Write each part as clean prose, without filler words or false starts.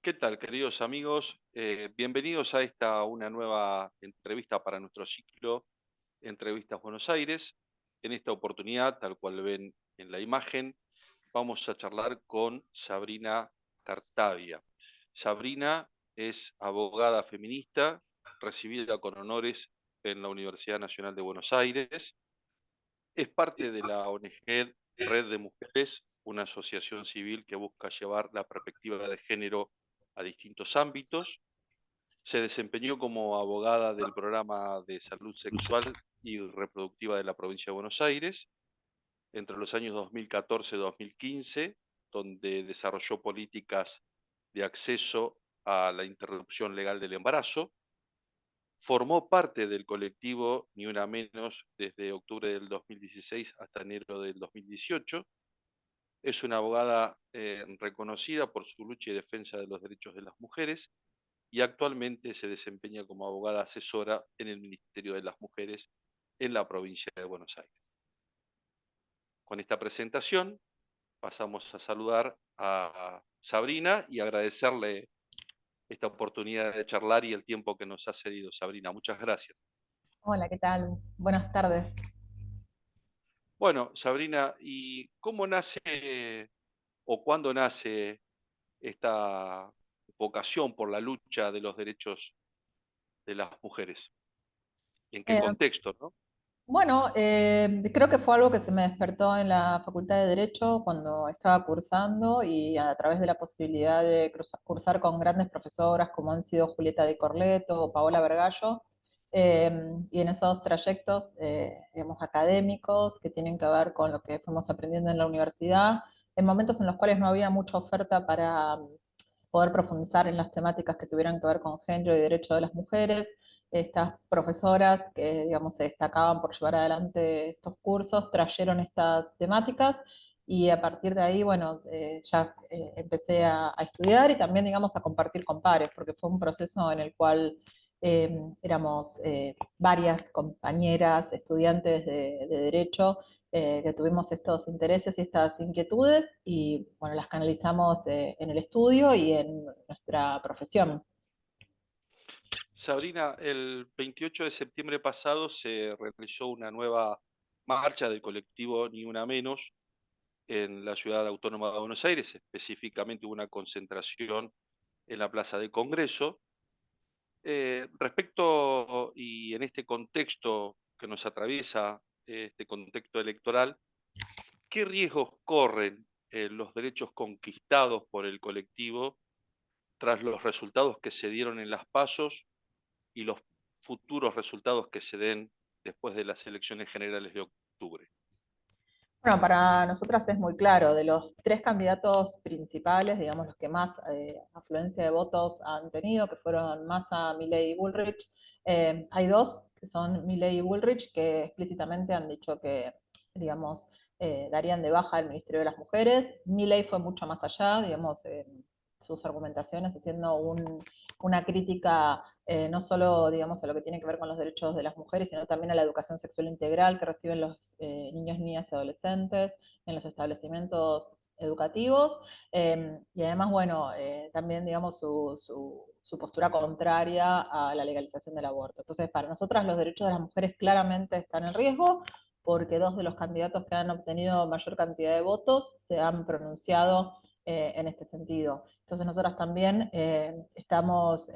¿Qué tal, queridos amigos? Bienvenidos a una nueva entrevista para nuestro ciclo Entrevistas Buenos Aires. En esta oportunidad, tal cual ven en la imagen, vamos a charlar con Sabrina Cartavia. Sabrina es abogada feminista, recibida con honores en la Universidad Nacional de Buenos Aires. Es parte de la ONG Red de Mujeres, una asociación civil que busca llevar la perspectiva de género a distintos ámbitos. Se desempeñó como abogada del programa de salud sexual y reproductiva de la provincia de Buenos Aires entre los años 2014 y 2015, donde desarrolló políticas de acceso a la interrupción legal del embarazo. Formó parte del colectivo Ni Una Menos desde octubre del 2016 hasta enero del 2018. Es una abogada reconocida por su lucha y defensa de los derechos de las mujeres y actualmente se desempeña como abogada asesora en el Ministerio de las Mujeres en la provincia de Buenos Aires. Con esta presentación pasamos a saludar a Sabrina y agradecerle esta oportunidad de charlar y el tiempo que nos ha cedido, Sabrina. Muchas gracias. Hola, ¿qué tal? Buenas tardes. Bueno, Sabrina, ¿y cómo nace o cuándo nace esta vocación por la lucha de los derechos de las mujeres? ¿En qué Eh, contexto, no? Creo que fue algo que se me despertó en la Facultad de Derecho cuando estaba cursando y a través de la posibilidad de cursar con grandes profesoras como han sido Julieta Di Corleto o Paola Vergallo. Y en esos trayectos, digamos, académicos que tienen que ver con lo que fuimos aprendiendo en la universidad, en momentos en los cuales no había mucha oferta para poder profundizar en las temáticas que tuvieran que ver con género y derecho de las mujeres. Estas profesoras que, digamos, se destacaban por llevar adelante estos cursos, trajeron estas temáticas y a partir de ahí, bueno, ya empecé a estudiar y también, digamos, a compartir con pares, porque fue un proceso en el cual éramos varias compañeras, estudiantes de Derecho, que tuvimos estos intereses y estas inquietudes y bueno, las canalizamos en el estudio y en nuestra profesión. Sabrina, el 28 de septiembre pasado se realizó una nueva marcha del colectivo Ni Una Menos en la ciudad autónoma de Buenos Aires, específicamente hubo una concentración en la Plaza de Congreso. Respecto y en este contexto que nos atraviesa, este contexto electoral, ¿qué riesgos corren los derechos conquistados por el colectivo tras los resultados que se dieron en las pasos y los futuros resultados que se den después de las elecciones generales de octubre? Bueno, para nosotras es muy claro, de los tres candidatos principales, digamos, los que más afluencia de votos han tenido, que fueron Massa, Milei y Bullrich, hay dos, que son Milei y Bullrich, que explícitamente han dicho que, digamos, darían de baja el Ministerio de las Mujeres. Milei fue mucho más allá, digamos, en sus argumentaciones, haciendo una crítica no solo, digamos, a lo que tiene que ver con los derechos de las mujeres, sino también a la educación sexual integral que reciben los niños, niñas y adolescentes en los establecimientos educativos. Y además, bueno, también, digamos, su postura contraria a la legalización del aborto. Entonces, para nosotras los derechos de las mujeres claramente están en riesgo porque dos de los candidatos que han obtenido mayor cantidad de votos se han pronunciado en este sentido. Entonces nosotras también estamos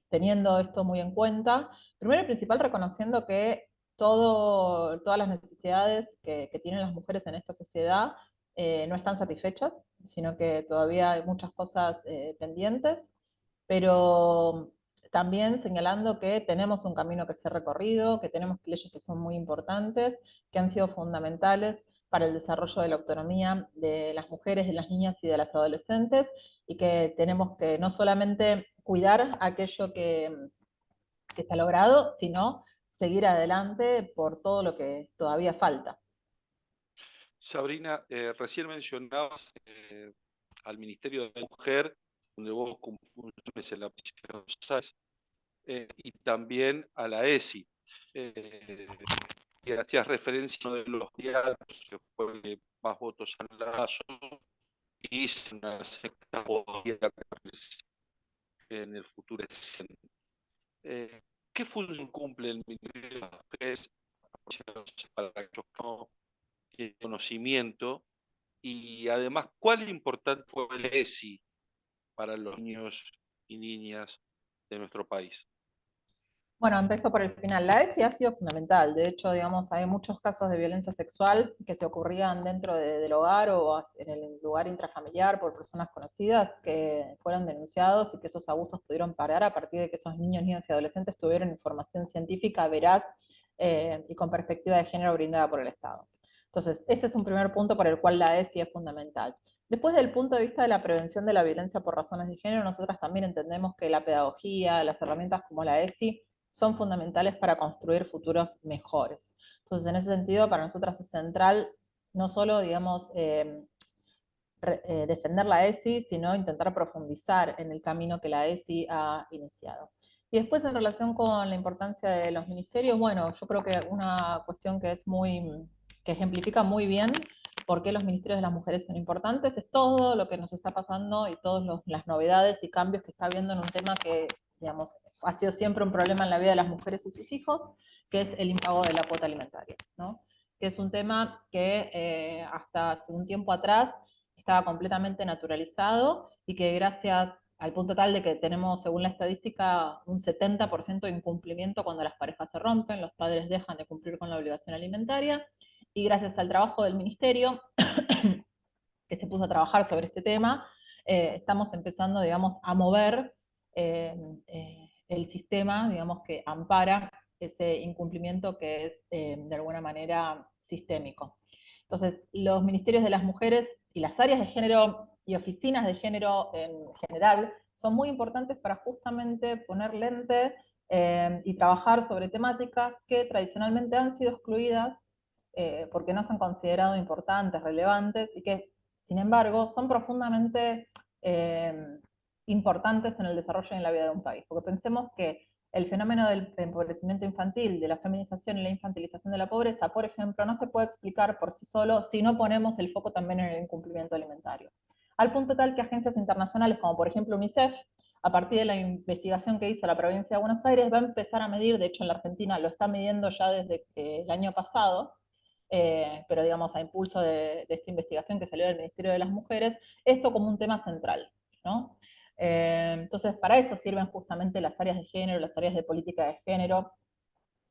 teniendo esto muy en cuenta. Primero y principal, reconociendo que todas las necesidades que tienen las mujeres en esta sociedad no están satisfechas, sino que todavía hay muchas cosas pendientes, pero también señalando que tenemos un camino que ser recorrido, que tenemos leyes que son muy importantes, que han sido fundamentales para el desarrollo de la autonomía de las mujeres, de las niñas y de las adolescentes, y que tenemos que no solamente cuidar aquello que se ha logrado, sino seguir adelante por todo lo que todavía falta. Sabrina, recién mencionabas al Ministerio de la Mujer, donde vos cumplís en la provincia de Buenos Aires, y también a la ESI. Que hacías referencia a uno de los diálogos que fue el más votos al lazo y una secta en el futuro reciente. ¿Qué función cumple el Ministerio de las Mujeres para aquellos que no tienen conocimiento? Y además, ¿cuál importante fue el ESI para los niños y niñas de nuestro país? Bueno, empezó por el final. La ESI ha sido fundamental. De hecho, digamos, hay muchos casos de violencia sexual que se ocurrían dentro del hogar o en el lugar intrafamiliar por personas conocidas que fueron denunciados y que esos abusos pudieron parar a partir de que esos niños, niñas y adolescentes tuvieron información científica veraz y con perspectiva de género brindada por el Estado. Entonces, este es un primer punto por el cual la ESI es fundamental. Después, del punto de vista de la prevención de la violencia por razones de género, nosotras también entendemos que la pedagogía, las herramientas como la ESI, son fundamentales para construir futuros mejores. Entonces, en ese sentido, para nosotras es central no solo, digamos, defender la ESI, sino intentar profundizar en el camino que la ESI ha iniciado. Y después, en relación con la importancia de los ministerios, bueno, yo creo que una cuestión que ejemplifica muy bien por qué los ministerios de las mujeres son importantes es todo lo que nos está pasando y todas las novedades y cambios que está habiendo en un tema que, digamos, ha sido siempre un problema en la vida de las mujeres y sus hijos, que es el impago de la cuota alimentaria, ¿no? Que es un tema que hasta hace un tiempo atrás estaba completamente naturalizado y que gracias al punto tal de que tenemos, según la estadística, un 70% de incumplimiento cuando las parejas se rompen, los padres dejan de cumplir con la obligación alimentaria, y gracias al trabajo del ministerio, que se puso a trabajar sobre este tema, estamos empezando, digamos, a mover el sistema, digamos, que ampara ese incumplimiento que es, de alguna manera, sistémico. Entonces, los ministerios de las mujeres y las áreas de género y oficinas de género en general son muy importantes para justamente poner lente y trabajar sobre temáticas que tradicionalmente han sido excluidas porque no se han considerado importantes, relevantes, y que, sin embargo, son profundamente eh, importantes en el desarrollo y en la vida de un país. Porque pensemos que el fenómeno del empobrecimiento infantil, de la feminización y la infantilización de la pobreza, por ejemplo, no se puede explicar por sí solo si no ponemos el foco también en el incumplimiento alimentario. Al punto tal que agencias internacionales, como por ejemplo UNICEF, a partir de la investigación que hizo la provincia de Buenos Aires, va a empezar a medir, de hecho en la Argentina lo está midiendo ya desde el año pasado, pero digamos a impulso de esta investigación que salió del Ministerio de las Mujeres, esto como un tema central, ¿no? Entonces, para eso sirven justamente las áreas de género, las áreas de política de género.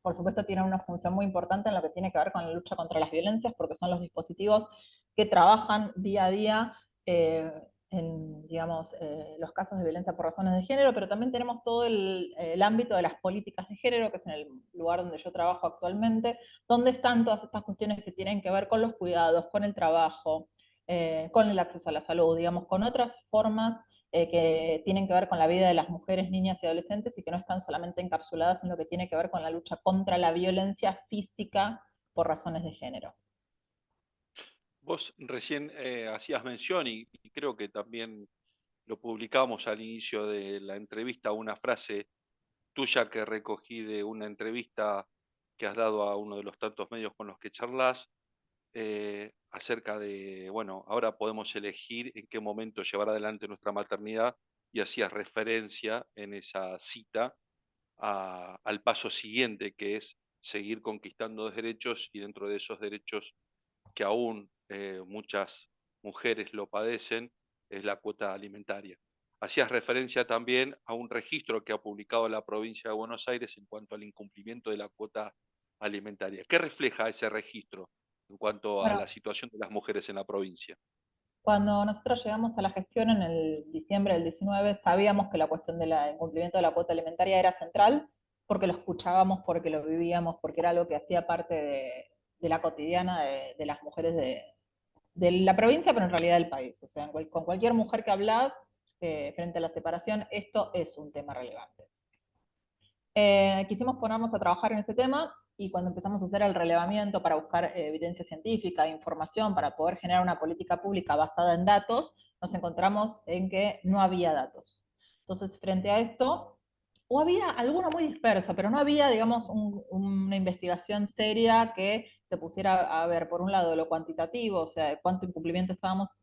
Por supuesto, tienen una función muy importante en lo que tiene que ver con la lucha contra las violencias, porque son los dispositivos que trabajan día a día en, digamos, los casos de violencia por razones de género, pero también tenemos todo el ámbito de las políticas de género, que es en el lugar donde yo trabajo actualmente, donde están todas estas cuestiones que tienen que ver con los cuidados, con el trabajo, con el acceso a la salud, digamos, con otras formas que tienen que ver con la vida de las mujeres, niñas y adolescentes y que no están solamente encapsuladas en lo que tiene que ver con la lucha contra la violencia física por razones de género. Vos recién hacías mención y creo que también lo publicamos al inicio de la entrevista, una frase tuya que recogí de una entrevista que has dado a uno de los tantos medios con los que charlas, acerca de, bueno, ahora podemos elegir en qué momento llevar adelante nuestra maternidad y hacías referencia en esa cita al paso siguiente, que es seguir conquistando derechos y dentro de esos derechos que aún muchas mujeres lo padecen, es la cuota alimentaria. Hacías referencia también a un registro que ha publicado la provincia de Buenos Aires en cuanto al incumplimiento de la cuota alimentaria. ¿Qué refleja ese registro en cuanto a Bueno, la situación de las mujeres en la provincia? cuando nosotros llegamos a la gestión en el diciembre del 19, sabíamos que la cuestión del incumplimiento de la cuota alimentaria era central, porque lo escuchábamos, porque lo vivíamos, porque era algo que hacía parte de la cotidiana de las mujeres de la provincia, pero en realidad del país. O sea, con cualquier mujer que hablas frente a la separación, esto es un tema relevante. Quisimos ponernos a trabajar en ese tema y cuando empezamos a hacer el relevamiento para buscar evidencia científica, información, para poder generar una política pública basada en datos, nos encontramos en que no había datos. Entonces, frente a esto, o había alguno muy disperso, pero no había, digamos, una investigación seria que se pusiera a ver, por un lado, lo cuantitativo, o sea, cuánto incumplimiento estábamos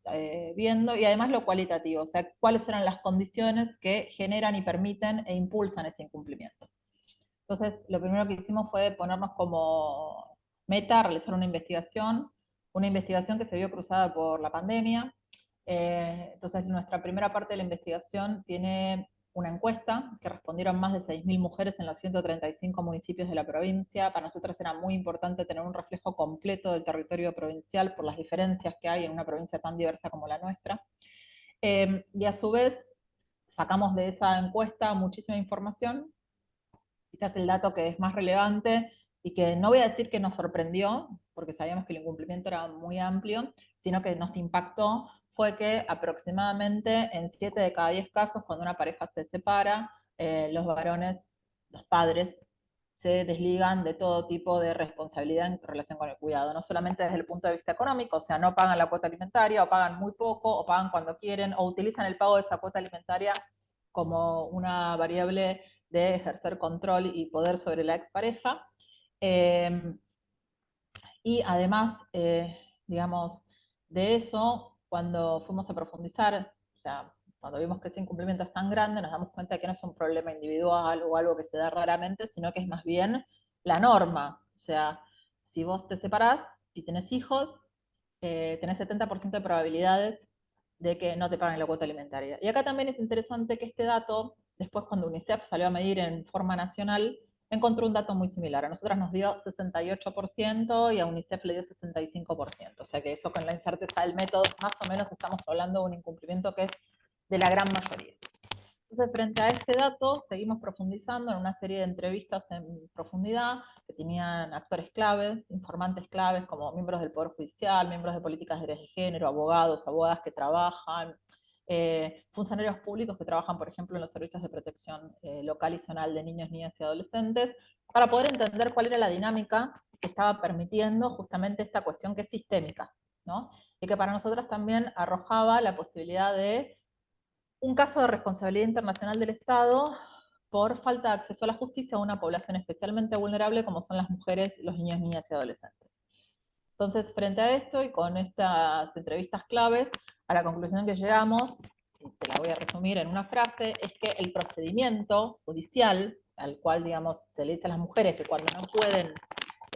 viendo, y además lo cualitativo, o sea, cuáles eran las condiciones que generan y permiten e impulsan ese incumplimiento. Entonces, lo primero que hicimos fue ponernos como meta realizar una investigación que se vio cruzada por la pandemia. Entonces, nuestra primera parte de la investigación tiene una encuesta que respondieron más de 6.000 mujeres en los 135 municipios de la provincia. Para nosotros era muy importante tener un reflejo completo del territorio provincial por las diferencias que hay en una provincia tan diversa como la nuestra. Y a su vez, sacamos de esa encuesta muchísima información. Quizás el dato que es más relevante y que no voy a decir que nos sorprendió, porque sabíamos que el incumplimiento era muy amplio, sino que nos impactó, fue que aproximadamente en 7 de cada 10 casos, cuando una pareja se separa, los varones, los padres, se desligan de todo tipo de responsabilidad en relación con el cuidado, no solamente desde el punto de vista económico, o sea, no pagan la cuota alimentaria, o pagan muy poco, o pagan cuando quieren, o utilizan el pago de esa cuota alimentaria como una variable de ejercer control y poder sobre la expareja. Y además, digamos, de eso, cuando fuimos a profundizar, o sea, cuando vimos que ese incumplimiento es tan grande, nos damos cuenta de que no es un problema individual o algo que se da raramente, sino que es más bien la norma. O sea, si vos te separás y tenés hijos, tenés 70% de probabilidades de que no te paguen la cuota alimentaria. Y acá también es interesante que este dato, después cuando UNICEF salió a medir en forma nacional, encontró un dato muy similar. A nosotras nos dio 68% y a UNICEF le dio 65%. O sea que eso con la incerteza del método, más o menos estamos hablando de un incumplimiento que es de la gran mayoría. Entonces, frente a este dato, seguimos profundizando en una serie de entrevistas en profundidad que tenían actores claves, informantes claves, como miembros del Poder Judicial, miembros de políticas de género, abogados, abogadas que trabajan, funcionarios públicos que trabajan, por ejemplo, en los servicios de protección local y zonal de niños, niñas y adolescentes, para poder entender cuál era la dinámica que estaba permitiendo justamente esta cuestión que es sistémica, ¿no? Y que para nosotras también arrojaba la posibilidad de un caso de responsabilidad internacional del Estado por falta de acceso a la justicia a una población especialmente vulnerable como son las mujeres, los niños, niñas y adolescentes. Entonces, frente a esto y con estas entrevistas claves, a la conclusión que llegamos, y te la voy a resumir en una frase, es que el procedimiento judicial, al cual, digamos, se le dice a las mujeres que cuando no pueden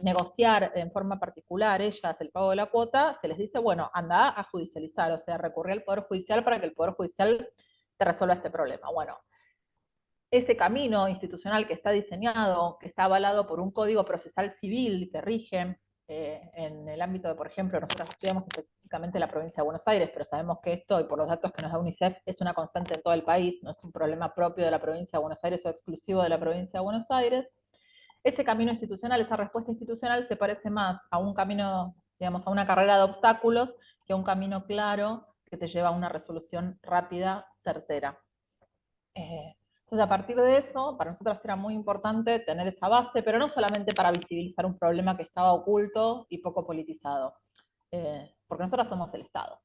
negociar en forma particular ellas el pago de la cuota, se les dice, bueno, anda a judicializar, o sea, recurrir al Poder Judicial para que el Poder Judicial te resuelva este problema. Bueno, ese camino institucional que está diseñado, que está avalado por un código procesal civil que rige en el ámbito de, por ejemplo, nosotros estudiamos específicamente la provincia de Buenos Aires, pero sabemos que esto, y por los datos que nos da UNICEF, es una constante en todo el país, no es un problema propio de la provincia de Buenos Aires o exclusivo de la provincia de Buenos Aires. Ese camino institucional, esa respuesta institucional se parece más a un camino, digamos, a una carrera de obstáculos que a un camino claro que te lleva a una resolución rápida, certera. Entonces, a partir de eso, para nosotros era muy importante tener esa base, pero no solamente para visibilizar un problema que estaba oculto y poco politizado, porque nosotros somos el Estado.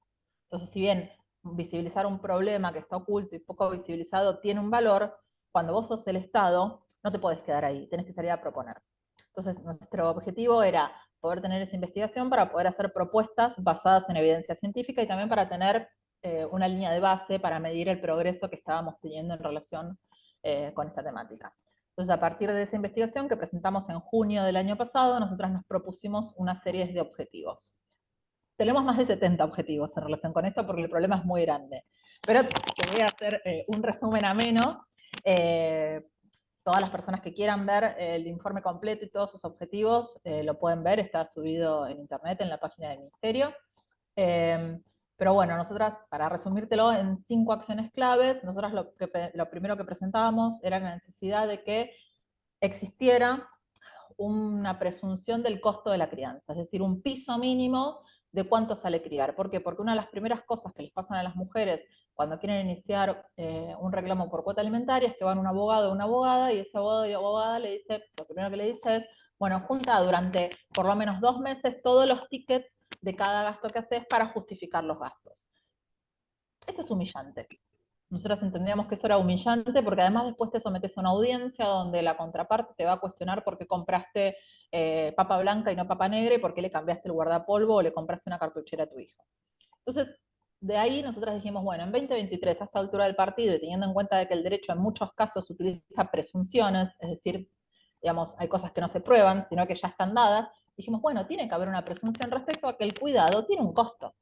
Entonces, si bien visibilizar un problema que está oculto y poco visibilizado tiene un valor, cuando vos sos el Estado, no te podés quedar ahí, tenés que salir a proponer. Entonces, nuestro objetivo era poder tener esa investigación para poder hacer propuestas basadas en evidencia científica y también para tener una línea de base para medir el progreso que estábamos teniendo en relación con esta temática. Entonces, a partir de esa investigación que presentamos en junio del año pasado, nosotras nos propusimos una serie de objetivos. Tenemos más de 70 objetivos en relación con esto porque el problema es muy grande. Pero te voy a hacer un resumen ameno. Todas las personas que quieran ver el informe completo y todos sus objetivos lo pueden ver, está subido en internet en la página del Ministerio. Pero bueno, nosotras, para resumírtelo en 5 acciones claves, nosotras lo primero que presentábamos era la necesidad de que existiera una presunción del costo de la crianza, es decir, un piso mínimo de cuánto sale criar. ¿Por qué? Porque una de las primeras cosas que les pasan a las mujeres cuando quieren iniciar un reclamo por cuota alimentaria es que van a un abogado o una abogada y ese abogado y abogada le dice, lo primero que le dice es, bueno, junta durante por lo menos 2 meses todos los tickets de cada gasto que haces para justificar los gastos. Esto es humillante. Nosotros entendíamos que eso era humillante porque además después te sometes a una audiencia donde la contraparte te va a cuestionar por qué compraste papa blanca y no papa negra y por qué le cambiaste el guardapolvo o le compraste una cartuchera a tu hijo. Entonces, de ahí nosotros dijimos, bueno, en 2023, a esta altura del partido, y teniendo en cuenta de que el derecho en muchos casos utiliza presunciones, es decir, digamos, hay cosas que no se prueban, sino que ya están dadas, dijimos, bueno, tiene que haber una presunción respecto a que el cuidado tiene un costo,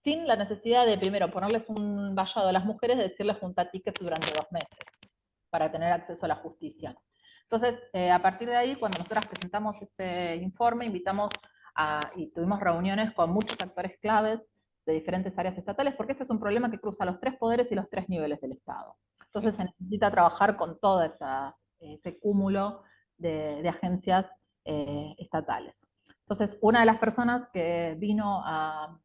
sin la necesidad de primero ponerles un vallado a las mujeres de decirles junta tickets durante 2 meses para tener acceso a la justicia. Entonces, a partir de ahí, cuando nosotros presentamos este informe, invitamos y tuvimos reuniones con muchos actores claves de diferentes áreas estatales, porque este es un problema que cruza los 3 poderes y los 3 niveles del Estado. Entonces se necesita trabajar con todo ese cúmulo de agencias estatales. Entonces, una de las personas que vino a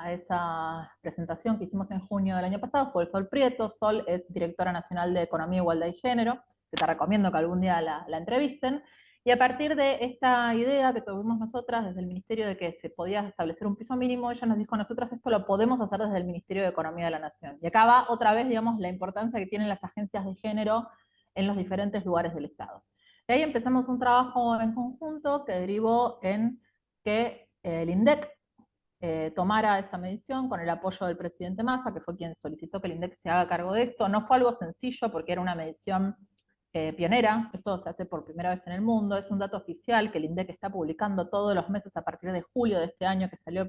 esa presentación que hicimos en junio del año pasado fue Sol Prieto. Sol es directora nacional de Economía, Igualdad y Género, que te recomiendo que algún día la entrevisten. Y a partir de esta idea que tuvimos nosotras desde el Ministerio de que se podía establecer un piso mínimo, ella nos dijo, nosotras esto lo podemos hacer desde el Ministerio de Economía de la Nación. Y acá va otra vez, digamos, la importancia que tienen las agencias de género en los diferentes lugares del Estado. Y ahí empezamos un trabajo en conjunto que derivó en que el INDEC tomara esta medición con el apoyo del presidente Massa, que fue quien solicitó que el INDEC se haga cargo de esto. No fue algo sencillo porque era una medición pionera, esto se hace por primera vez en el mundo, es un dato oficial que el INDEC está publicando todos los meses a partir de julio de este año, que salió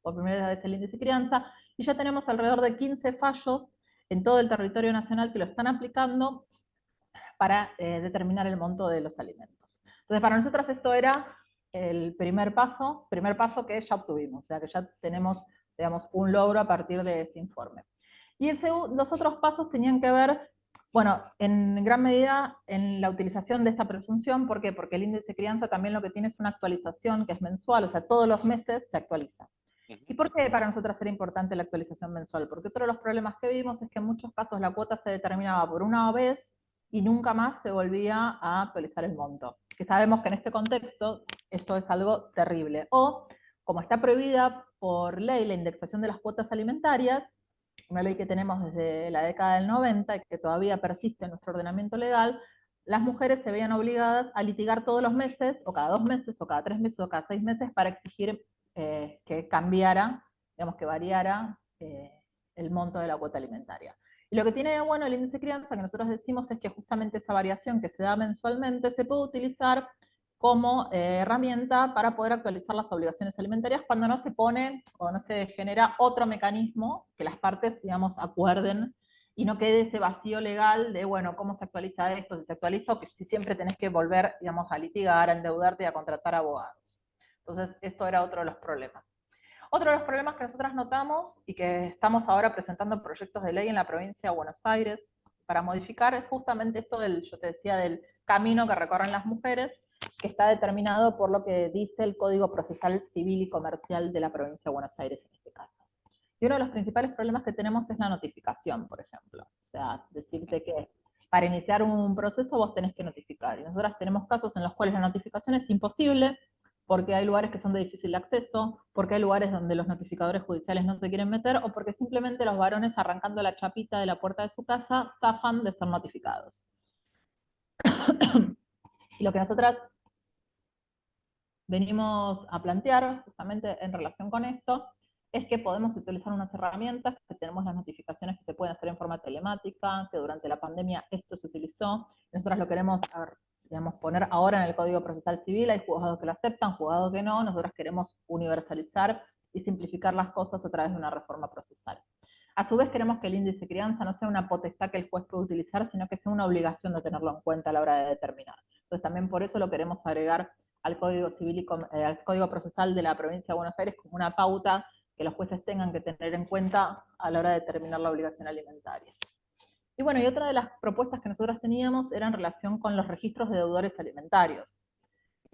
por primera vez el índice crianza, y ya tenemos alrededor de 15 fallos en todo el territorio nacional que lo están aplicando para determinar el monto de los alimentos. Entonces, para nosotras esto era el primer paso que ya obtuvimos, o sea que ya tenemos, digamos, un logro a partir de ese informe. Y los otros pasos tenían que ver, bueno, en gran medida en la utilización de esta presunción. ¿Por qué? Porque el índice de crianza también lo que tiene es una actualización que es mensual, o sea, todos los meses se actualiza. ¿Y por qué para nosotras era importante la actualización mensual? Porque otro de los problemas que vimos es que en muchos casos la cuota se determinaba por una vez y nunca más se volvía a actualizar el monto. Que sabemos que en este contexto eso es algo terrible. O, como está prohibida por ley la indexación de las cuotas alimentarias, una ley que tenemos desde la década del 90 y que todavía persiste en nuestro ordenamiento legal, las mujeres se veían obligadas a litigar todos los meses, o cada 2 meses, o cada 3 meses, o cada 6 meses, para exigir que cambiara, digamos, que variara el monto de la cuota alimentaria. Y lo que tiene de bueno el índice de crianza, que nosotros decimos, es que justamente esa variación que se da mensualmente se puede utilizar como herramienta para poder actualizar las obligaciones alimentarias cuando no se pone o no se genera otro mecanismo que las partes, digamos, acuerden y no quede ese vacío legal de, bueno, ¿cómo se actualiza esto? Si se actualiza o que si siempre tenés que volver, digamos, a litigar, a endeudarte y a contratar abogados. Entonces, esto era otro de los problemas. Otro de los problemas que nosotras notamos y que estamos ahora presentando proyectos de ley en la provincia de Buenos Aires para modificar es justamente esto yo te decía, del camino que recorren las mujeres, que está determinado por lo que dice el Código Procesal Civil y Comercial de la provincia de Buenos Aires en este caso. Y uno de los principales problemas que tenemos es la notificación, por ejemplo. O sea, decirte que para iniciar un proceso vos tenés que notificar. Y nosotras tenemos casos en los cuales la notificación es imposible, porque hay lugares que son de difícil acceso, porque hay lugares donde los notificadores judiciales no se quieren meter, o porque simplemente los varones arrancando la chapita de la puerta de su casa zafan de ser notificados. Y lo que nosotras venimos a plantear justamente en relación con esto es que podemos utilizar unas herramientas, que tenemos las notificaciones que se pueden hacer en forma telemática, que durante la pandemia esto se utilizó. Nosotros lo queremos, digamos, poner ahora en el Código Procesal Civil. Hay juzgados que lo aceptan, juzgados que no. Nosotros queremos universalizar y simplificar las cosas a través de una reforma procesal. A su vez queremos que el índice de crianza no sea una potestad que el juez puede utilizar, sino que sea una obligación de tenerlo en cuenta a la hora de determinar. Entonces también por eso lo queremos agregar al Código Civil al Código Procesal de la provincia de Buenos Aires como una pauta que los jueces tengan que tener en cuenta a la hora de determinar la obligación alimentaria. Y bueno, y otra de las propuestas que nosotros teníamos era en relación con los registros de deudores alimentarios,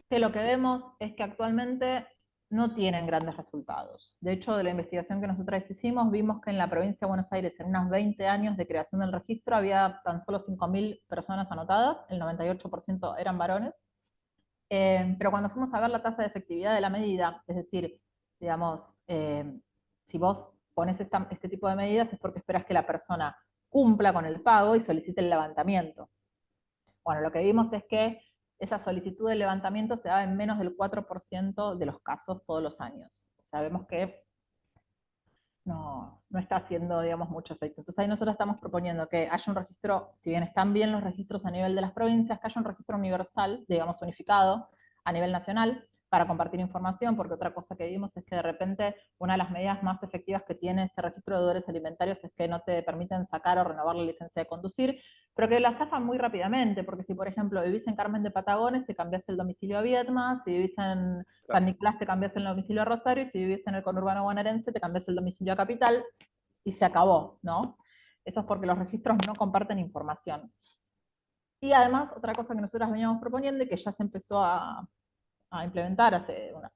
que lo que vemos es que actualmente no tienen grandes resultados. De hecho, de la investigación que nosotros hicimos, vimos que en la provincia de Buenos Aires, en unos 20 años de creación del registro, había tan solo 5.000 personas anotadas, el 98% eran varones, pero cuando fuimos a ver la tasa de efectividad de la medida, es decir, digamos, si vos pones este tipo de medidas es porque esperas que la persona cumpla con el pago y solicite el levantamiento. Bueno, lo que vimos es que esa solicitud de levantamiento se da en menos del 4% de los casos todos los años. Sabemos que no está haciendo, digamos, mucho efecto. Entonces ahí nosotros estamos proponiendo que haya un registro, si bien están bien los registros a nivel de las provincias, que haya un registro universal, digamos, unificado a nivel nacional, para compartir información, porque otra cosa que vimos es que de repente una de las medidas más efectivas que tiene ese registro de deudores alimentarios es que no te permiten sacar o renovar la licencia de conducir, pero que la zafan muy rápidamente, porque si por ejemplo vivís en Carmen de Patagones, te cambias el domicilio a Viedma, si vivís en San Nicolás te cambias el domicilio a Rosario, y si vivís en el conurbano bonaerense te cambias el domicilio a Capital, y se acabó, ¿no? Eso es porque los registros no comparten información. Y además, otra cosa que nosotros veníamos proponiendo y que ya se empezó a implementar hace unas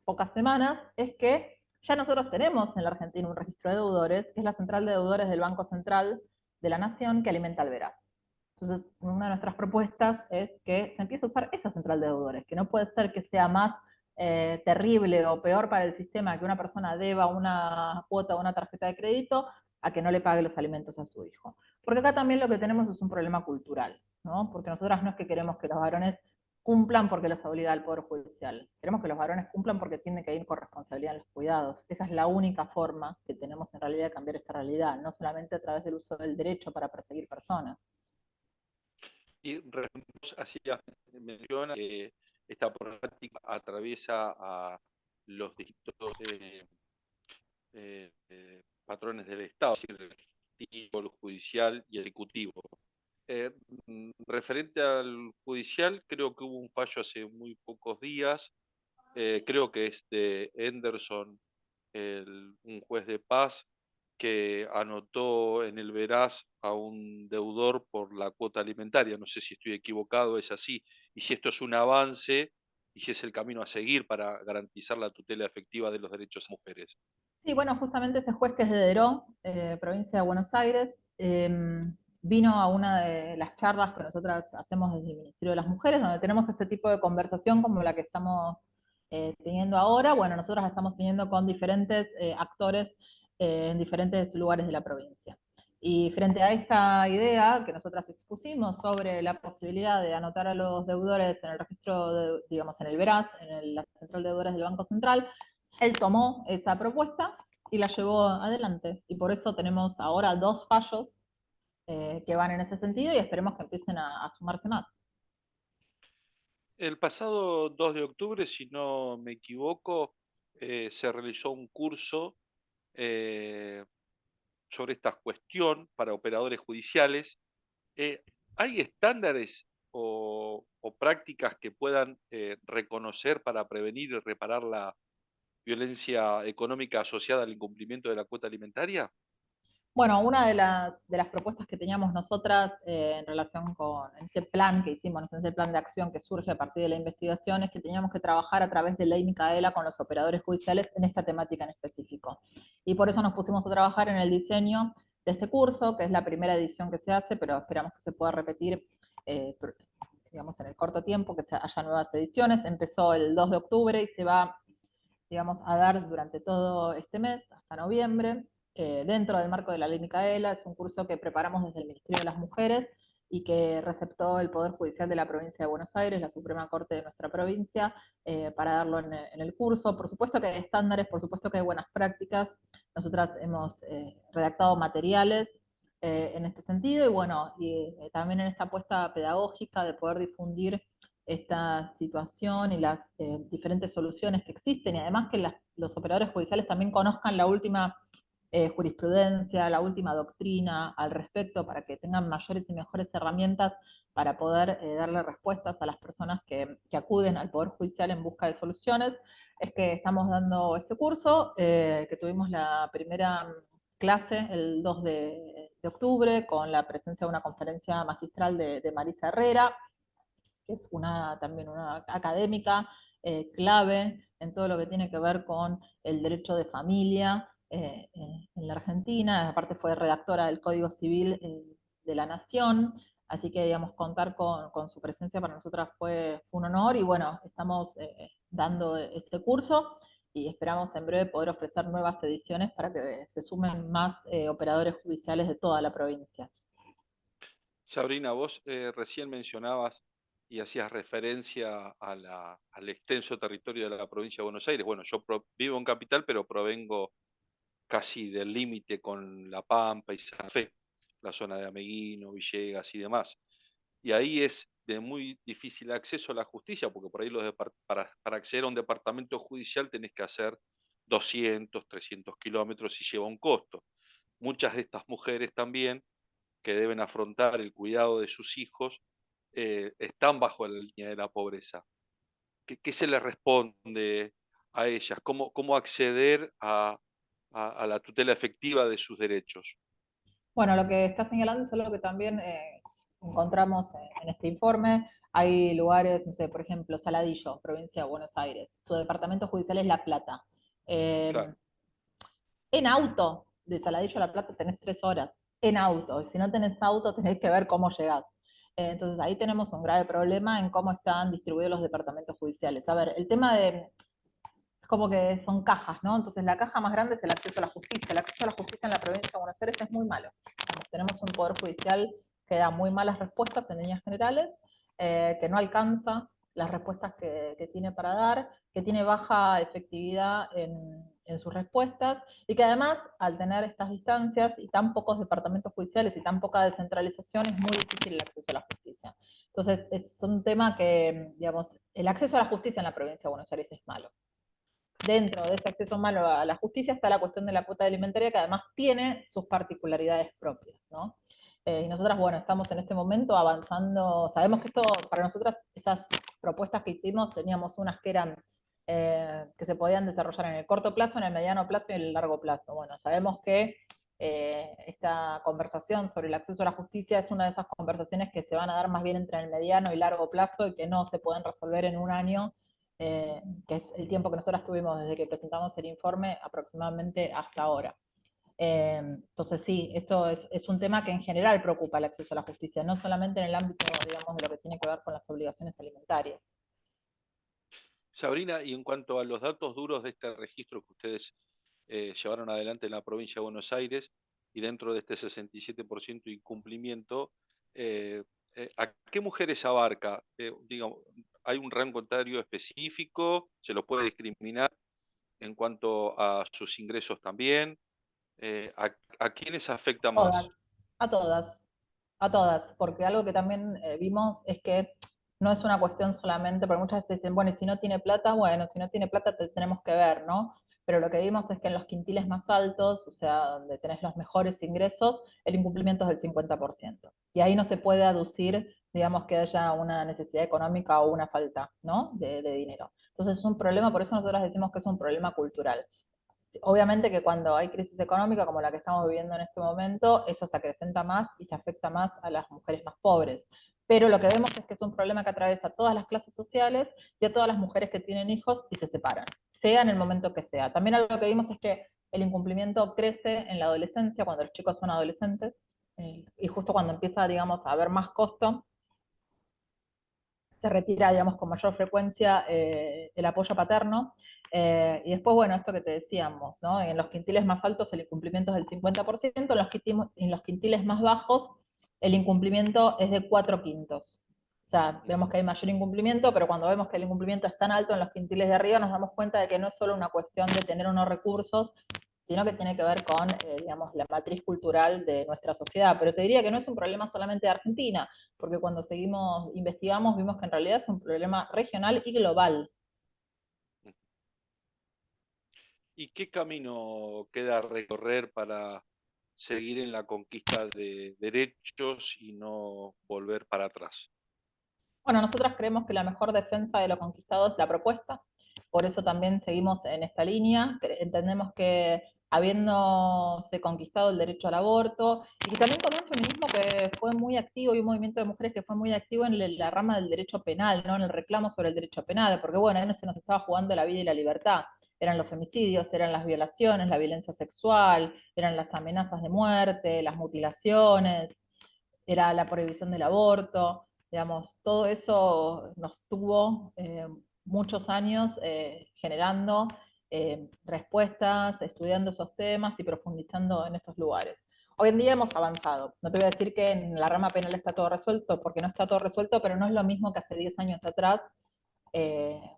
pocas semanas, es que ya nosotros tenemos en la Argentina un registro de deudores, que es la central de deudores del Banco Central de la Nación, que alimenta al Veraz. Entonces, una de nuestras propuestas es que se empiece a usar esa central de deudores, que no puede ser que sea más terrible o peor para el sistema que una persona deba una cuota o una tarjeta de crédito a que no le pague los alimentos a su hijo. Porque acá también lo que tenemos es un problema cultural, ¿no? Porque nosotras no es que queremos que los varones cumplan porque los obliga el Poder Judicial. Queremos que los varones cumplan porque tienen que ir con responsabilidad en los cuidados. Esa es la única forma que tenemos en realidad de cambiar esta realidad, no solamente a través del uso del derecho para perseguir personas. Y hacía mención que esta problemática atraviesa a los distintos patrones del Estado, es decir, el legislativo, el judicial y el ejecutivo. Eh, Referente al judicial, creo que hubo un fallo hace muy pocos días, creo que es de Henderson, un juez de paz, que anotó en el veraz a un deudor por la cuota alimentaria. No sé si estoy equivocado, es así. Y si esto es un avance y si es el camino a seguir para garantizar la tutela efectiva de los derechos de mujeres. Sí, bueno, justamente ese juez que es de Deró, provincia de Buenos Aires, vino a una de las charlas que nosotras hacemos desde el Ministerio de las Mujeres, donde tenemos este tipo de conversación como la que estamos teniendo ahora. Bueno, nosotros la estamos teniendo con diferentes actores en diferentes lugares de la provincia. Y frente a esta idea que nosotras expusimos sobre la posibilidad de anotar a los deudores en el registro, digamos, en el Veraz, en la central de deudores del Banco Central, él tomó esa propuesta y la llevó adelante. Y por eso tenemos ahora 2 fallos que van en ese sentido y esperemos que empiecen a sumarse más. El pasado 2 de octubre, si no me equivoco, se realizó un curso eh, sobre esta cuestión para operadores judiciales. ¿Hay estándares o prácticas que puedan reconocer para prevenir y reparar la violencia económica asociada al incumplimiento de la cuota alimentaria? Bueno, una de las propuestas que teníamos nosotras en relación con ese plan que hicimos, ese plan de acción que surge a partir de la investigación, es que teníamos que trabajar a través de Ley Micaela con los operadores judiciales en esta temática en específico. Y por eso nos pusimos a trabajar en el diseño de este curso, que es la primera edición que se hace, pero esperamos que se pueda repetir, eh, digamos, en el corto tiempo, que haya nuevas ediciones. Empezó el 2 de octubre y se va, digamos, a dar durante todo este mes, hasta noviembre, dentro del marco de la Ley Micaela. Es un curso que preparamos desde el Ministerio de las Mujeres y que receptó el Poder Judicial de la Provincia de Buenos Aires, la Suprema Corte de nuestra provincia, para darlo en el curso. Por supuesto que hay estándares, por supuesto que hay buenas prácticas. Nosotras hemos redactado materiales en este sentido y bueno, y también en esta apuesta pedagógica de poder difundir esta situación y las diferentes soluciones que existen, y además que los operadores judiciales también conozcan la última jurisprudencia, la última doctrina al respecto, para que tengan mayores y mejores herramientas para poder darle respuestas a las personas que acuden al Poder Judicial en busca de soluciones. Es que estamos dando este curso, que tuvimos la primera clase el 2 de octubre, con la presencia de una conferencia magistral de Marisa Herrera, que es también una académica clave en todo lo que tiene que ver con el derecho de familia en la Argentina. Aparte fue redactora del Código Civil de la Nación, así que, digamos, contar con su presencia para nosotras fue un honor, y bueno, estamos dando ese curso. y esperamos en breve poder ofrecer nuevas ediciones para que se sumen más operadores judiciales de toda la provincia. Sabrina, vos recién mencionabas y hacías referencia al extenso territorio de la provincia de Buenos Aires. Bueno, yo vivo en Capital, pero provengo casi del límite con La Pampa y Santa Fe, la zona de Ameguino, Villegas y demás. Y ahí es de muy difícil acceso a la justicia, porque por ahí para acceder a un departamento judicial tenés que hacer 200, 300 kilómetros y lleva un costo. Muchas de estas mujeres también que deben afrontar el cuidado de sus hijos están bajo la línea de la pobreza. ¿Qué se les responde a ellas? ¿Cómo acceder a la tutela efectiva de sus derechos? Bueno, lo que está señalando es algo que también encontramos en este informe. Hay lugares, no sé, por ejemplo, Saladillo, provincia de Buenos Aires. Su departamento judicial es La Plata. Claro. En auto, de Saladillo a La Plata tenés 3 horas. En auto. Si no tenés auto, tenés que ver cómo llegás. Entonces ahí tenemos un grave problema en cómo están distribuidos los departamentos judiciales. A ver, el tema de, es como que son cajas, ¿no? Entonces la caja más grande es el acceso a la justicia. El acceso a la justicia en la provincia de Buenos Aires es muy malo. Tenemos un poder judicial que da muy malas respuestas en líneas generales, que no alcanza las respuestas que tiene para dar, que tiene baja efectividad en sus respuestas, y que además, al tener estas distancias y tan pocos departamentos judiciales y tan poca descentralización, es muy difícil el acceso a la justicia. Entonces, es un tema que, digamos, el acceso a la justicia en la provincia de Buenos Aires es malo. Dentro de ese acceso malo a la justicia está la cuestión de la cuota alimentaria, que además tiene sus particularidades propias, ¿no? Y nosotras, bueno, estamos en este momento avanzando, sabemos que esto, para nosotras, esas propuestas que hicimos, teníamos unas que eran, que se podían desarrollar en el corto plazo, en el mediano plazo y en el largo plazo. Bueno, sabemos que esta conversación sobre el acceso a la justicia es una de esas conversaciones que se van a dar más bien entre el mediano y largo plazo y que no se pueden resolver en un año, que es el tiempo que nosotros tuvimos desde que presentamos el informe aproximadamente hasta ahora. Entonces sí, esto es un tema que en general preocupa el acceso a la justicia, no solamente en el ámbito, digamos, de lo que tiene que ver con las obligaciones alimentarias. Sabrina, y en cuanto a los datos duros de este registro que ustedes llevaron adelante en la provincia de Buenos Aires, y dentro de este 67% de incumplimiento, eh, ¿a qué mujeres abarca? Digamos, ¿hay un rango etario específico? ¿Se los puede discriminar en cuanto a sus ingresos también? ¿A quiénes afecta más? Todas, a todas, a todas, porque algo que también vimos es que no es una cuestión solamente, porque muchas veces dicen, bueno, y si no tiene plata, bueno, si no tiene plata tenemos que ver, ¿no? Pero lo que vimos es que en los quintiles más altos, o sea, donde tenés los mejores ingresos, el incumplimiento es del 50%. Y ahí no se puede aducir, digamos, que haya una necesidad económica o una falta, ¿no? De dinero. Entonces es un problema, por eso nosotros decimos que es un problema cultural. Obviamente que cuando hay crisis económica como la que estamos viviendo en este momento, eso se acrecenta más y se afecta más a las mujeres más pobres. Pero lo que vemos es que es un problema que atraviesa a todas las clases sociales y a todas las mujeres que tienen hijos y se separan, sea en el momento que sea. También algo que vimos es que el incumplimiento crece en la adolescencia, cuando los chicos son adolescentes, y justo cuando empieza, digamos, a haber más costo, se retira, digamos, con mayor frecuencia el apoyo paterno. Y después, bueno, esto que te decíamos, ¿no? En los quintiles más altos el incumplimiento es del 50%, en los quintiles más bajos el incumplimiento es de 4/5. O sea, vemos que hay mayor incumplimiento, pero cuando vemos que el incumplimiento es tan alto en los quintiles de arriba, nos damos cuenta de que no es solo una cuestión de tener unos recursos, sino que tiene que ver con, digamos, la matriz cultural de nuestra sociedad. Pero te diría que no es un problema solamente de Argentina, porque cuando seguimos, investigamos, vimos que en realidad es un problema regional y global. ¿Y qué camino queda recorrer para seguir en la conquista de derechos y no volver para atrás? Bueno, nosotras creemos que la mejor defensa de lo conquistado es la propuesta, por eso también seguimos en esta línea. Entendemos que habiéndose conquistado el derecho al aborto, y también con un feminismo que fue muy activo y un movimiento de mujeres que fue muy activo en la rama del derecho penal, ¿no? En el reclamo sobre el derecho penal, porque bueno, ahí no se nos estaba jugando la vida y la libertad. Eran los femicidios, eran las violaciones, la violencia sexual, eran las amenazas de muerte, las mutilaciones, era la prohibición del aborto, digamos, todo eso nos tuvo muchos años generando respuestas, estudiando esos temas y profundizando en esos lugares. Hoy en día hemos avanzado. No te voy a decir que en la rama penal está todo resuelto, porque no está todo resuelto, pero no es lo mismo que hace 10 años atrás,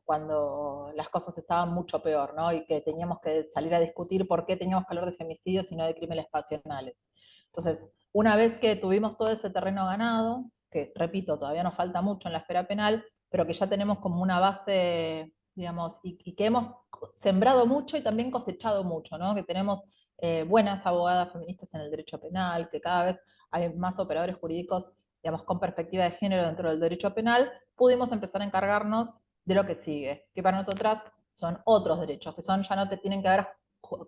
cuando las cosas estaban mucho peor, ¿no? Y que teníamos que salir a discutir por qué teníamos que hablar de femicidios y no de crímenes pasionales. Entonces, una vez que tuvimos todo ese terreno ganado, que repito, todavía nos falta mucho en la esfera penal, pero que ya tenemos como una base, digamos, y que hemos sembrado mucho y también cosechado mucho, ¿no? Que tenemos buenas abogadas feministas en el derecho penal, que cada vez hay más operadores jurídicos, digamos, con perspectiva de género dentro del derecho penal, pudimos empezar a encargarnos de lo que sigue, que para nosotras son otros derechos, que son, ya no te tienen que ver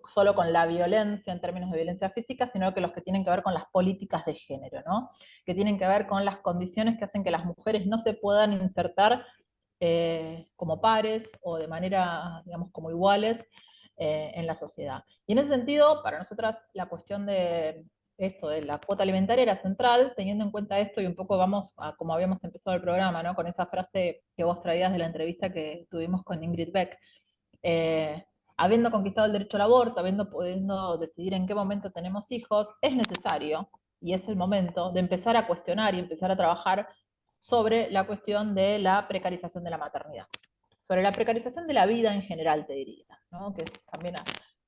solo con la violencia en términos de violencia física, sino que los que tienen que ver con las políticas de género, ¿no? Que tienen que ver con las condiciones que hacen que las mujeres no se puedan insertar como pares o de manera, digamos, como iguales en la sociedad. Y en ese sentido, para nosotras la cuestión de esto de la cuota alimentaria era central, teniendo en cuenta esto y un poco vamos a como habíamos empezado el programa, ¿no? Con esa frase que vos traías de la entrevista que tuvimos con Ingrid Beck. Eh, Habiendo conquistado el derecho al aborto, habiendo podido decidir en qué momento tenemos hijos, es necesario, y es el momento, de empezar a cuestionar y empezar a trabajar sobre la cuestión de la precarización de la maternidad, sobre la precarización de la vida en general, te diría, ¿no? Que es también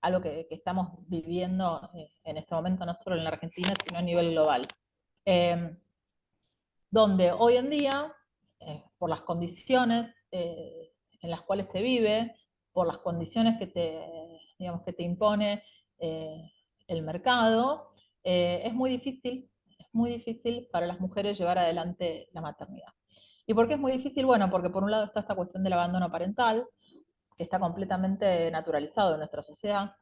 algo que estamos viviendo en este momento, no solo en la Argentina, sino a nivel global. Donde hoy en día, por las condiciones en las cuales se vive, por las condiciones que te, digamos, que te impone el mercado, es muy difícil para las mujeres llevar adelante la maternidad. ¿Y por qué es muy difícil? Bueno, porque por un lado está esta cuestión del abandono parental, que está completamente naturalizado en nuestra sociedad.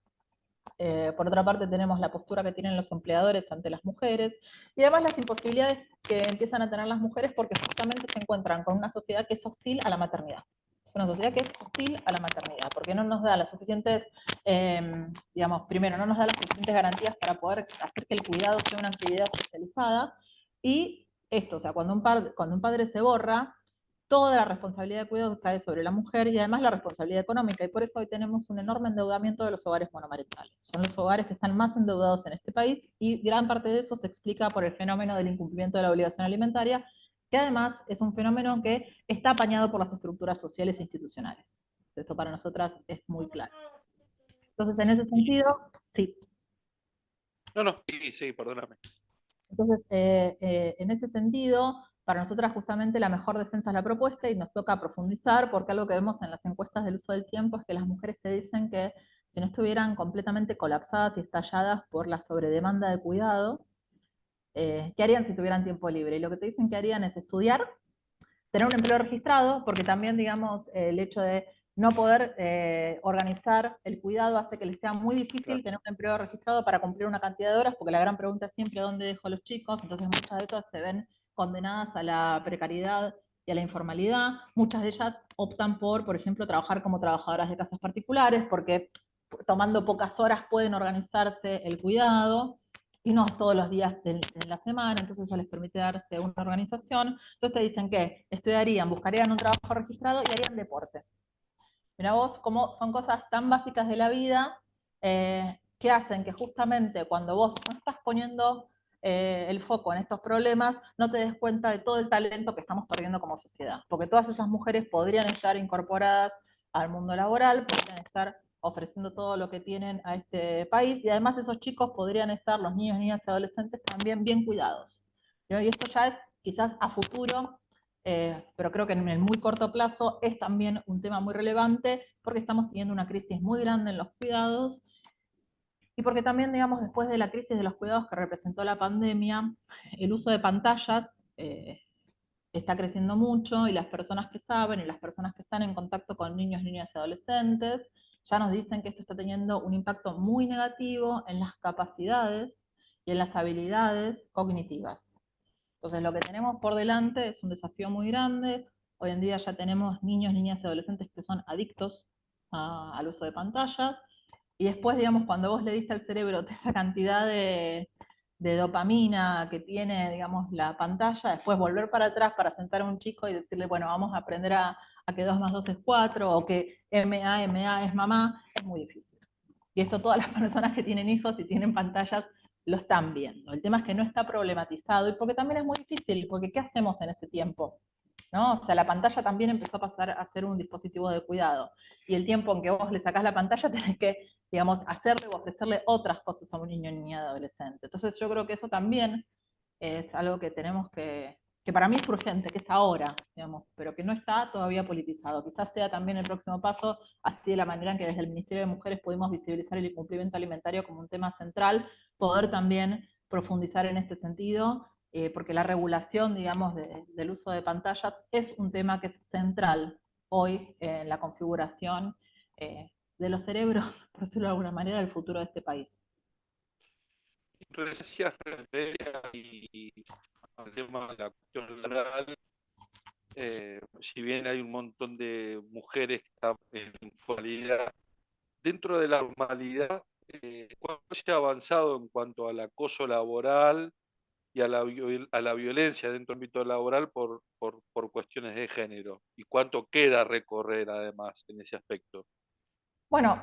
Por otra parte tenemos la postura que tienen los empleadores ante las mujeres y además las imposibilidades que empiezan a tener las mujeres porque justamente se encuentran con una sociedad que es hostil a la maternidad. Es una sociedad que es hostil a la maternidad porque no nos da las suficientes, digamos, primero, no nos da las suficientes garantías para poder hacer que el cuidado sea una actividad socializada y esto, o sea, cuando un padre se borra, toda la responsabilidad de cuidado cae sobre la mujer y además la responsabilidad económica, y por eso hoy tenemos un enorme endeudamiento de los hogares monomarentales. Son los hogares que están más endeudados en este país y gran parte de eso se explica por el fenómeno del incumplimiento de la obligación alimentaria, que además es un fenómeno que está apañado por las estructuras sociales e institucionales. Esto para nosotras es muy claro. Entonces, en ese sentido, sí. No, no, sí, sí, perdóname. Entonces, en ese sentido, para nosotras justamente la mejor defensa es la propuesta y nos toca profundizar porque algo que vemos en las encuestas del uso del tiempo es que las mujeres te dicen que si no estuvieran completamente colapsadas y estalladas por la sobredemanda de cuidado, ¿qué harían si tuvieran tiempo libre? Y lo que te dicen que harían es estudiar, tener un empleo registrado, porque también, digamos, el hecho de no poder organizar el cuidado hace que les sea muy difícil tener un empleo registrado para cumplir una cantidad de horas, porque la gran pregunta es siempre dónde dejo a los chicos, entonces muchas de esas se ven condenadas a la precariedad y a la informalidad. Muchas de ellas optan por ejemplo, trabajar como trabajadoras de casas particulares, porque tomando pocas horas pueden organizarse el cuidado y no todos los días de la semana, entonces eso les permite darse una organización. Entonces te dicen que estudiarían, buscarían un trabajo registrado y harían deporte. Mira vos cómo son cosas tan básicas de la vida que hacen que justamente cuando vos no estás poniendo el foco en estos problemas, no te des cuenta de todo el talento que estamos perdiendo como sociedad. Porque todas esas mujeres podrían estar incorporadas al mundo laboral, podrían estar ofreciendo todo lo que tienen a este país y además esos chicos podrían estar, los niños, niñas y adolescentes, también bien cuidados. ¿No? Y esto ya es quizás a futuro, pero creo que en el muy corto plazo es también un tema muy relevante porque estamos teniendo una crisis muy grande en los cuidados y porque también, digamos, después de la crisis de los cuidados que representó la pandemia, el uso de pantallas está creciendo mucho y las personas que saben y las personas que están en contacto con niños, niñas y adolescentes ya nos dicen que esto está teniendo un impacto muy negativo en las capacidades y en las habilidades cognitivas. Entonces lo que tenemos por delante es un desafío muy grande. Hoy en día ya tenemos niños, niñas y adolescentes que son adictos al uso de pantallas. Y después, digamos, cuando vos le diste al cerebro esa cantidad de dopamina que tiene, digamos, la pantalla, después volver para atrás para sentar a un chico y decirle, bueno, vamos a aprender a que 2 más 2 es 4, o que MA es mamá, es muy difícil. Y esto todas las personas que tienen hijos y tienen pantallas lo están viendo. El tema es que no está problematizado, y porque también es muy difícil, porque ¿qué hacemos en ese tiempo? ¿No? O sea, la pantalla también empezó a pasar a ser un dispositivo de cuidado. Y el tiempo en que vos le sacás la pantalla tenés que, digamos, hacerle o ofrecerle otras cosas a un niño, niña, adolescente. Entonces yo creo que eso también es algo que tenemos que para mí es urgente, que es ahora, digamos, pero que no está todavía politizado. Quizás sea también el próximo paso, así de la manera en que desde el Ministerio de Mujeres pudimos visibilizar el incumplimiento alimentario como un tema central, poder también profundizar en este sentido, porque la regulación, digamos, del uso de pantallas es un tema que es central hoy en la configuración de los cerebros, por decirlo de alguna manera, del futuro de este país. Decías referencia y al tema de la cuestión laboral, si bien hay un montón de mujeres que están en informalidad, dentro de la normalidad, ¿cuánto se ha avanzado en cuanto al acoso laboral y a a la violencia dentro del ámbito laboral por cuestiones de género? ¿Y cuánto queda recorrer además en ese aspecto? Bueno,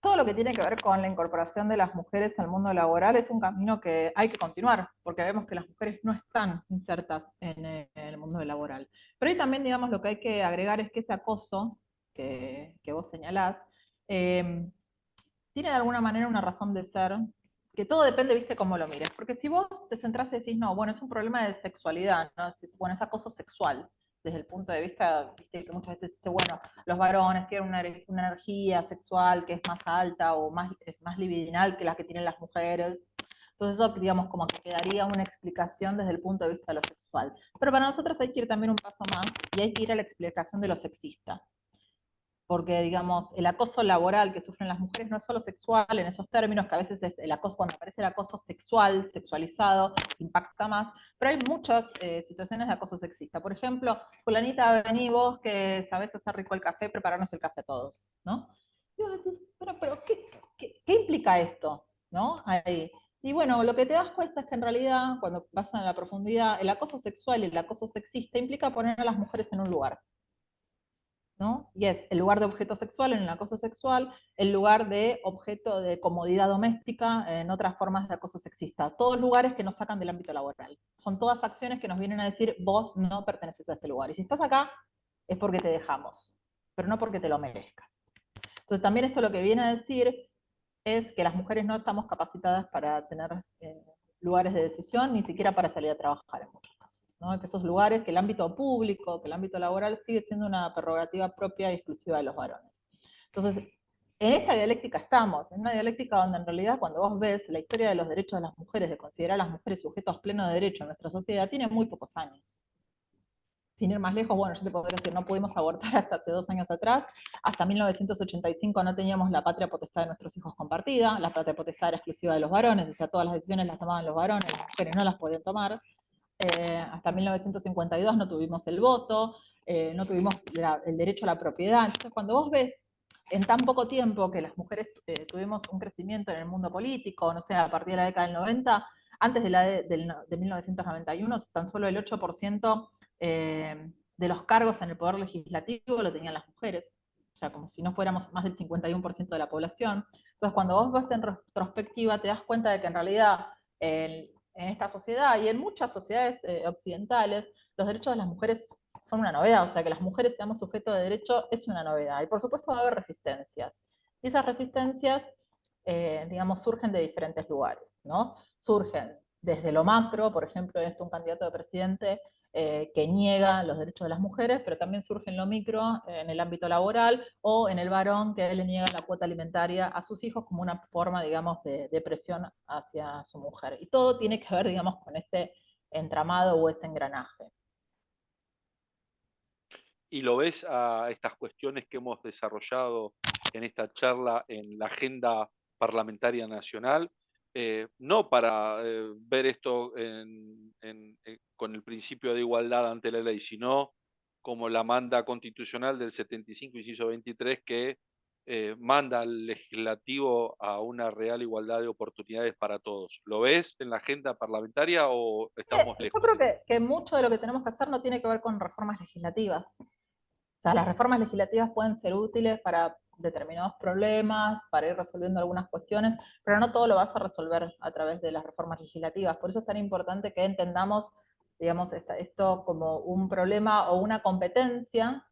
todo lo que tiene que ver con la incorporación de las mujeres al mundo laboral es un camino que hay que continuar, porque vemos que las mujeres no están insertas en el mundo laboral. Pero ahí también, digamos, lo que hay que agregar es que ese acoso que vos señalás, tiene de alguna manera una razón de ser, que todo depende, viste, cómo lo mires. Porque si vos te centrás y decís, no, bueno, es un problema de sexualidad, ¿no? Decís, bueno, es acoso sexual, desde el punto de vista, viste, que muchas veces dice, bueno, los varones tienen una energía sexual que es más alta o es más libidinal que la que tienen las mujeres. Entonces eso, digamos, como que quedaría una explicación desde el punto de vista de lo sexual. Pero para nosotros hay que ir también un paso más y hay que ir a la explicación de lo sexista, porque, digamos, el acoso laboral que sufren las mujeres no es solo sexual en esos términos, que a veces es el acoso, cuando aparece el acoso sexual, sexualizado, impacta más, pero hay muchas situaciones de acoso sexista. Por ejemplo, fulanita, vení vos que sabés hacer rico el café, prepararnos el café a todos, ¿no? Y vos decís, pero ¿qué implica esto? ¿No? Ahí. Y bueno, lo que te das cuenta es que en realidad, cuando vas a la profundidad, el acoso sexual y el acoso sexista implica poner a las mujeres en un lugar, ¿no? Y es el lugar de objeto sexual en el acoso sexual, el lugar de objeto de comodidad doméstica en otras formas de acoso sexista. Todos lugares que nos sacan del ámbito laboral. Son todas acciones que nos vienen a decir, vos no perteneces a este lugar. Y si estás acá, es porque te dejamos, pero no porque te lo merezcas. Entonces también esto lo que viene a decir es que las mujeres no estamos capacitadas para tener lugares de decisión, ni siquiera para salir a trabajar en muchos casos, ¿no? Que esos lugares, que el ámbito público, que el ámbito laboral sigue siendo una prerrogativa propia y exclusiva de los varones. Entonces, en esta dialéctica estamos, en una dialéctica donde en realidad cuando vos ves la historia de los derechos de las mujeres, de considerar a las mujeres sujetos plenos de derecho en nuestra sociedad, tiene muy pocos años. Sin ir más lejos, bueno, yo te podría decir, no pudimos abortar hasta hace 2 años atrás, hasta 1985 no teníamos la patria potestad de nuestros hijos compartida, la patria potestad era exclusiva de los varones, o sea, todas las decisiones las tomaban los varones, las mujeres no las podían tomar. Hasta 1952 no tuvimos el voto, no tuvimos el derecho a la propiedad. Entonces, cuando vos ves en tan poco tiempo que las mujeres tuvimos un crecimiento en el mundo político, no sé, a partir de la década del 90, antes de 1991, tan solo el 8% de los cargos en el poder legislativo lo tenían las mujeres. O sea, como si no fuéramos más del 51% de la población. Entonces, cuando vos vas en retrospectiva, te das cuenta de que en realidad en esta sociedad y en muchas sociedades occidentales, los derechos de las mujeres son una novedad, o sea, que las mujeres seamos sujetos de derecho es una novedad. Y por supuesto va a haber resistencias. Y esas resistencias, digamos, surgen de diferentes lugares, ¿no? Surgen desde lo macro, por ejemplo, esto un candidato de presidente que niega los derechos de las mujeres, pero también surge en lo micro, en el ámbito laboral, o en el varón que le niega la cuota alimentaria a sus hijos como una forma, digamos, de presión hacia su mujer. Y todo tiene que ver, digamos, con ese entramado o ese engranaje. ¿Y lo ves a estas cuestiones que hemos desarrollado en esta charla en la agenda parlamentaria nacional? No para ver esto con el principio de igualdad ante la ley, sino como la manda constitucional del 75, inciso 23, que manda al legislativo a una real igualdad de oportunidades para todos. ¿Lo ves en la agenda parlamentaria o estamos Yo lejos creo de eso? que mucho de lo que tenemos que hacer no tiene que ver con reformas legislativas. O sea, las reformas legislativas pueden ser útiles para determinados problemas, para ir resolviendo algunas cuestiones, pero no todo lo vas a resolver a través de las reformas legislativas. Por eso es tan importante que entendamos, digamos, esto como un problema o una competencia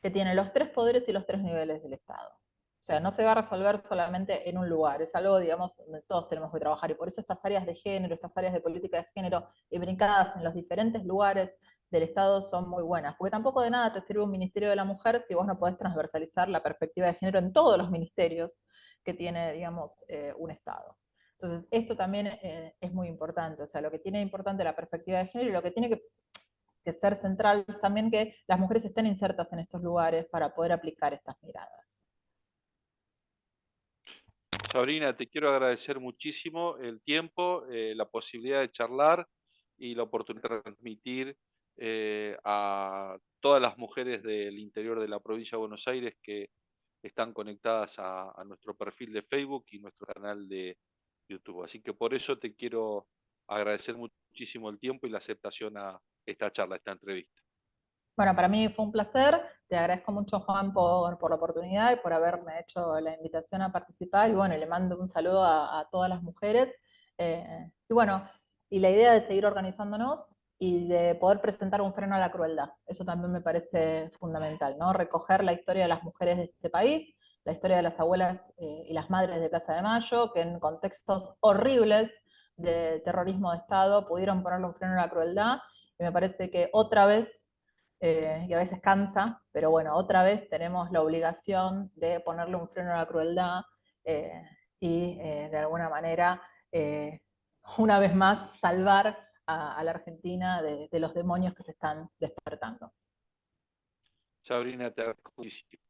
que tiene los tres poderes y los tres niveles del Estado. O sea, no se va a resolver solamente en un lugar, es algo, digamos, donde todos tenemos que trabajar. Y por eso estas áreas de género, estas áreas de política de género, y brincadas en los diferentes lugares del Estado son muy buenas, porque tampoco de nada te sirve un Ministerio de la Mujer si vos no podés transversalizar la perspectiva de género en todos los ministerios que tiene, digamos, un Estado. Entonces, esto también es muy importante, o sea, lo que tiene importante la perspectiva de género y lo que tiene que ser central también que las mujeres estén insertas en estos lugares para poder aplicar estas miradas. Sabrina, te quiero agradecer muchísimo el tiempo, la posibilidad de charlar y la oportunidad de transmitir a todas las mujeres del interior de la provincia de Buenos Aires que están conectadas a nuestro perfil de Facebook y nuestro canal de YouTube. Así que por eso te quiero agradecer muchísimo el tiempo y la aceptación a esta charla, a esta entrevista. Bueno, para mí fue un placer, te agradezco mucho Juan por la oportunidad y por haberme hecho la invitación a participar y bueno, le mando un saludo a todas las mujeres. Y bueno, y la idea de seguir organizándonos y de poder presentar un freno a la crueldad, eso también me parece fundamental, ¿no? Recoger la historia de las mujeres de este país, la historia de las abuelas y las madres de Plaza de Mayo, que en contextos horribles de terrorismo de Estado pudieron ponerle un freno a la crueldad, y me parece que otra vez y a veces cansa, pero bueno, otra vez tenemos la obligación de ponerle un freno a la crueldad eh, y de alguna manera, eh, una vez más, salvar a la Argentina de los demonios que se están despertando. Sabrina, te agradezco muchísimo.